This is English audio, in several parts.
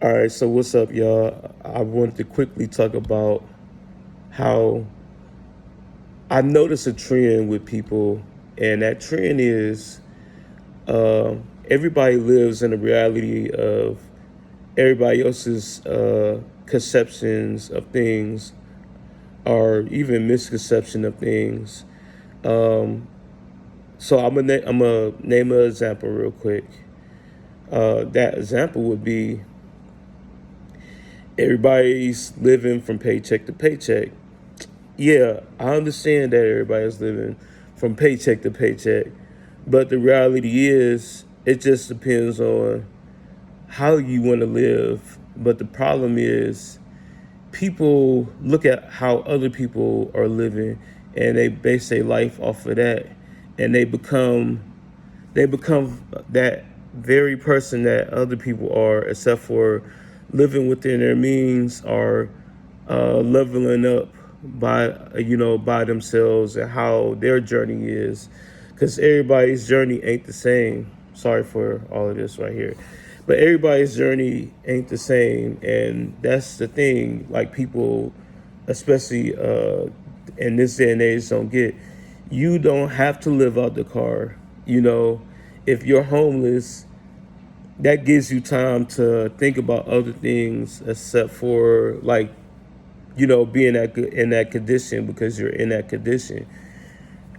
All right, so what's up, y'all? I wanted to quickly talk about how I noticed a trend with people, and that trend is everybody lives in a reality of everybody else's conceptions of things, or even misconception of things. Um, so I'm gonna name an example real quick. That example would be everybody's living from paycheck to paycheck. Yeah, I understand that everybody's living from paycheck to paycheck, but the reality is it just depends on how you want to live. But the problem is people look at how other people are living and they base their life off of that, and they become that very person that other people are, except for living within their means or leveling up by themselves and how their journey is, because everybody's journey ain't the same. Sorry for all of this right here, but everybody's journey ain't the same, and that's the thing. Like people, especially in this day and age, don't get. You don't have to live out the car. You know, if you're homeless, that gives you time to think about other things except for like being in that condition, because you're in that condition.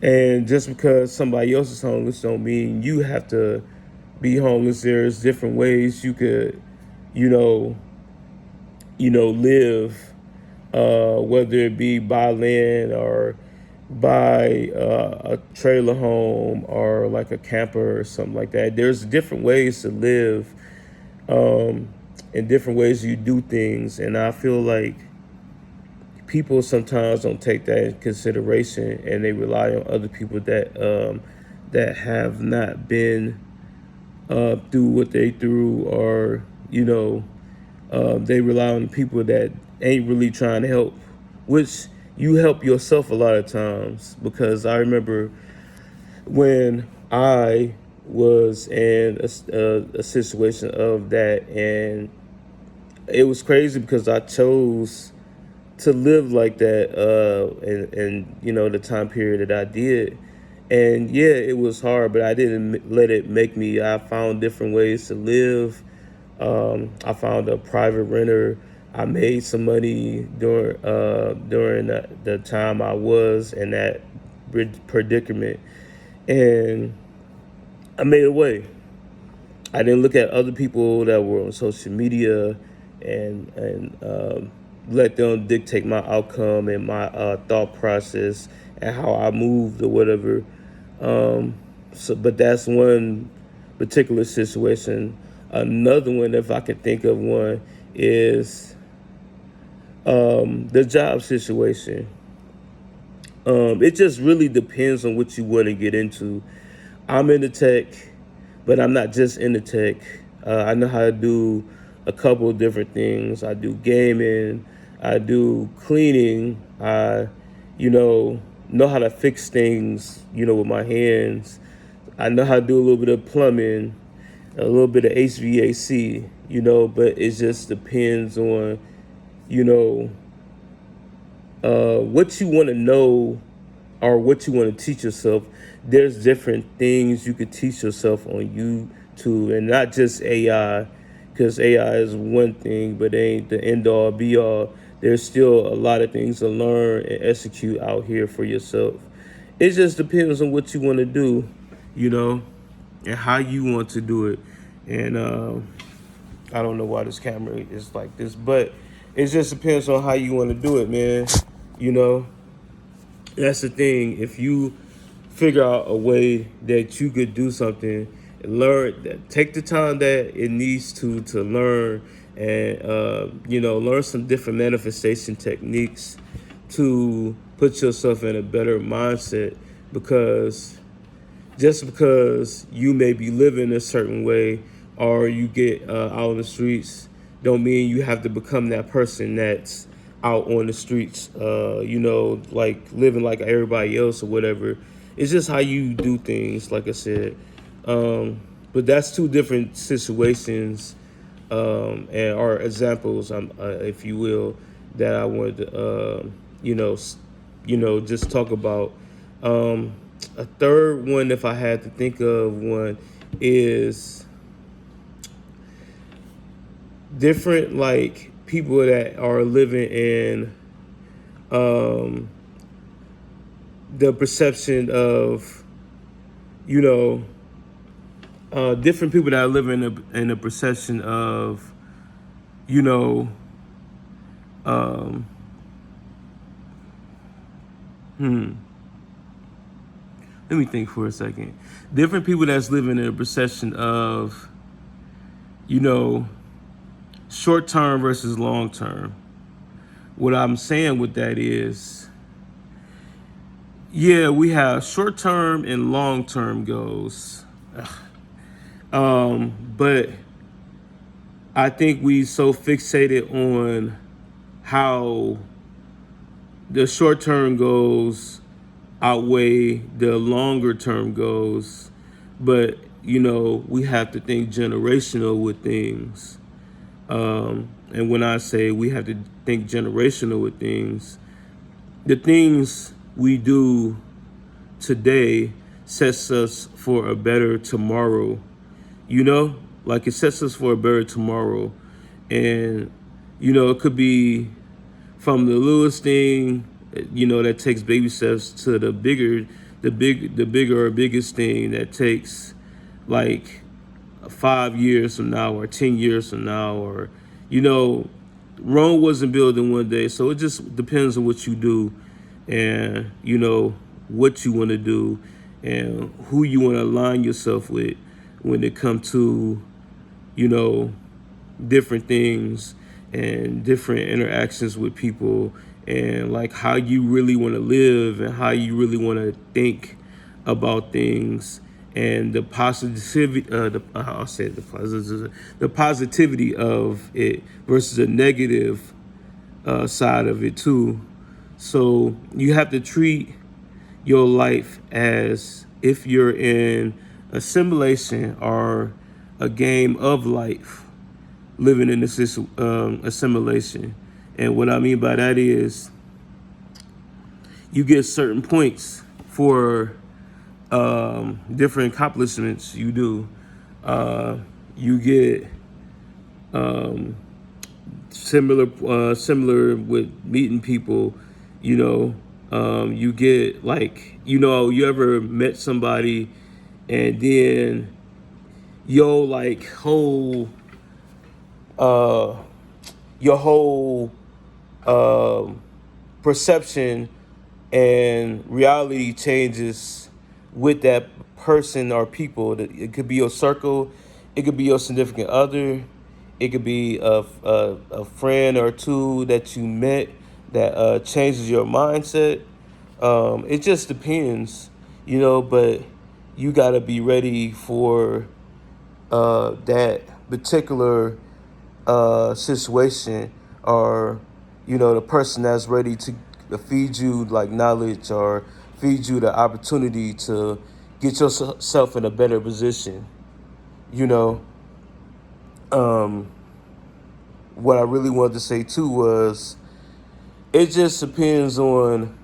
And just because somebody else is homeless don't mean you have to be homeless. There's different ways you could, you know, live, whether it be buy land or buy a trailer home or like a camper or something like that. There's different ways to live, um, and different ways you do things. And I feel like people sometimes don't take that in consideration, and they rely on other people that have not been through what they through, or they rely on people that ain't really trying to help, which you help yourself a lot of times. Because I remember when I was in a situation of that, and it was crazy because I chose to live like that, and the time period that I did. And yeah, it was hard, but I didn't let it make me. I found different ways to live. I found a private renter. I made some money during the time I was in that predicament, and I made a way. I didn't look at other people that were on social media and let them dictate my outcome and my thought process and how I moved or whatever. But that's one particular situation. Another one, if I can think of one, is the job situation. It just really depends on what you want to get into. I'm in the tech, but I'm not just in the tech. I know how to do a couple of different things. I do gaming, I do cleaning, I, know how to fix things, with my hands. I know how to do a little bit of plumbing, a little bit of HVAC, but it just depends on, you know, what you want to know or what you want to teach yourself. There's different things you could teach yourself on YouTube, and not just AI, because AI is one thing, but it ain't the end all be all. There's still a lot of things to learn and execute out here for yourself. It just depends on what you want to do, you know, and how you want to do it. And I don't know why this camera is like this, but it just depends on how you want to do it, man. You know, that's the thing. If you figure out a way that you could do something, learn that, take the time that it needs to learn, and learn some different manifestation techniques to put yourself in a better mindset. Because just because you may be living a certain way, or you get out on the streets, don't mean you have to become that person that's out on the streets, like living like everybody else or whatever. It's just how you do things, like I said. But that's two different situations. and are examples, if you will, that I wanted to, just talk about. Um, a third one, if I had to think of one, is different like people that are living in um, the perception of, you know, different people that are living in a perception of, you know, um, let me think for a second. Different people that's living in a perception of, you know, short term versus long term. What I'm saying with that is, yeah, we have short term and long term goals. But I think we so fixated on how the short term goals outweigh the longer term goals. But, we have to think generational with things. And when I say we have to think generational with things, the things we do today sets us for a better tomorrow. Like it sets us for a better tomorrow. And, it could be from the littlest thing, that takes baby steps to the bigger or biggest thing that takes like 5 years from now or 10 years from now, or, you know, Rome wasn't built in one day. So it just depends on what you do and, what you want to do and who you want to align yourself with when it comes to, you know, different things and different interactions with people, and like how you really want to live and how you really want to think about things, and the positivity I'll say the positivity of it versus the negative side of it too. So you have to treat your life as if you're in a simulation or a game of life, living in this assimilation. And what I mean by that is you get certain points for different accomplishments you do. You get similar with meeting people. You get like, you ever met somebody and then like uh, your whole perception and reality changes with that person or people. It could be your circle, it could be your significant other, it could be a friend or two that you met that changes your mindset. It just depends, but you got to be ready for that particular situation, or the person that's ready to feed you like knowledge or feed you the opportunity to get yourself in a better position. you know um what I really wanted to say too was, it just depends on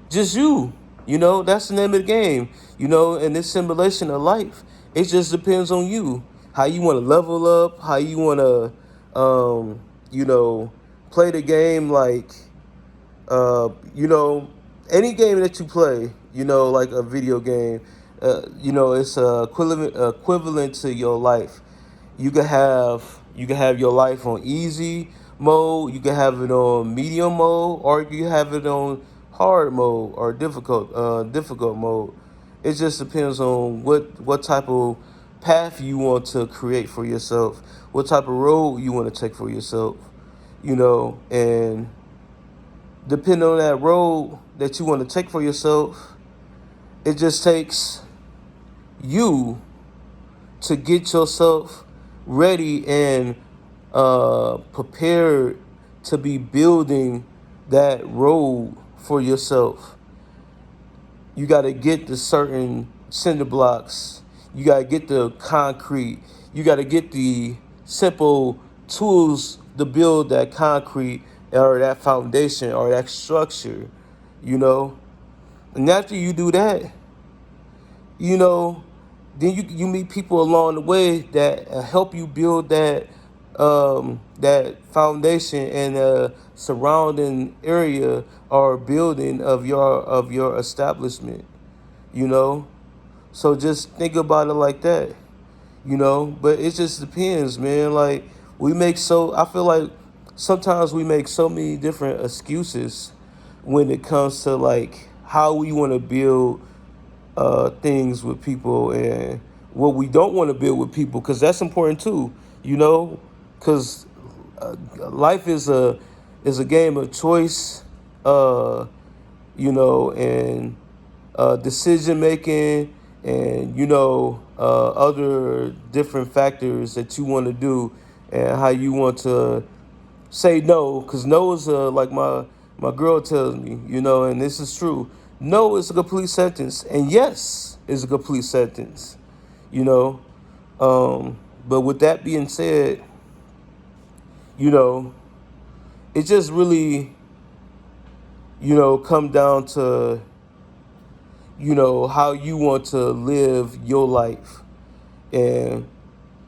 just you. That's the name of the game. In this simulation of life, it just depends on you. How you want to level up, how you want to, play the game like, you know, any game that you play, like a video game, it's equivalent to your life. You can have your life on easy mode, you can have it on medium mode, or you can have it on hard mode or difficult mode. It just depends on what type of path you want to create for yourself, what type of road you want to take for yourself, and depending on that road that you want to take for yourself, it just takes you to get yourself ready and prepared to be building that road for yourself. You got to get the certain cinder blocks. You got to get the concrete. You got to get the simple tools to build that concrete or that foundation or that structure, you know. And after you do that, you know, then you meet people along the way that help you build that foundation and surrounding area or building of your establishment, you know. So just think about it like that, you know. But it just depends, man. Like I feel like sometimes we make so many different excuses when it comes to like how we want to build things with people and what we don't want to build with people, because that's important too, you know, because life is a game of choice, uh, you know, and decision making, and you know, other different factors that you want to do, and how you want to say no, because no is like my girl tells me, you know, and this is true. No is a complete sentence, and yes is a complete sentence, you know. But with that being said, you know, it just really, you know, come down to, you know, how you want to live your life and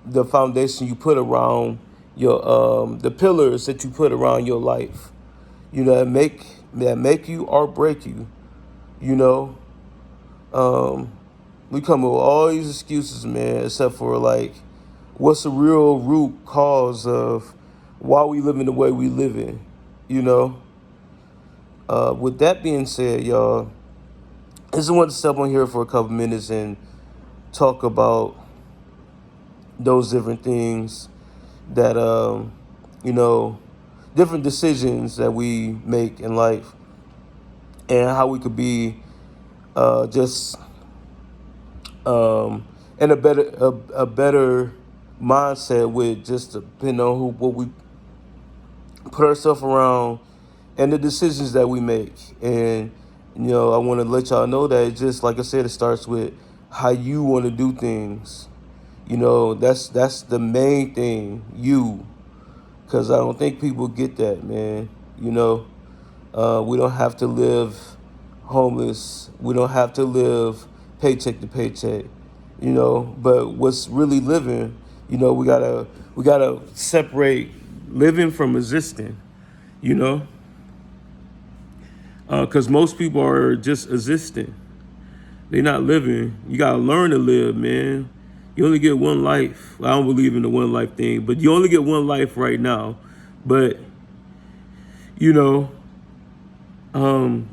the foundation you put around your the pillars that you put around your life, you know, that make you or break you, you know. We come up with all these excuses, man, except for like what's the real root cause of why we live in the way we live in, you know. With that being said, y'all, I just want to step on here for a couple minutes and talk about those different things that you know, different decisions that we make in life, and how we could be just in a better mindset with just depending on what we put ourselves around and the decisions that we make. And you know, I want to let y'all know that it just like I said, it starts with how you want to do things. You know, that's the main thing, you, because I don't think people get that, man. You know, we don't have to live homeless. We don't have to live paycheck to paycheck. You know, but what's really living? You know, we gotta separate living from existing. You know, because most people are just existing. They're not living. You gotta learn to live, man. You only get one life. I don't believe in the one life thing, but you only get one life right now. But you know,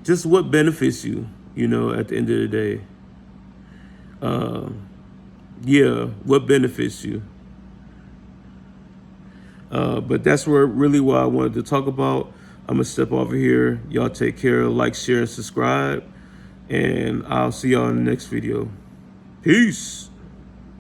just what benefits you, you know, at the end of the day. Yeah, what benefits you. But that's really what I wanted to talk about. I'm gonna step over here. Y'all take care, like, share, and subscribe. And I'll see y'all in the next video. Peace.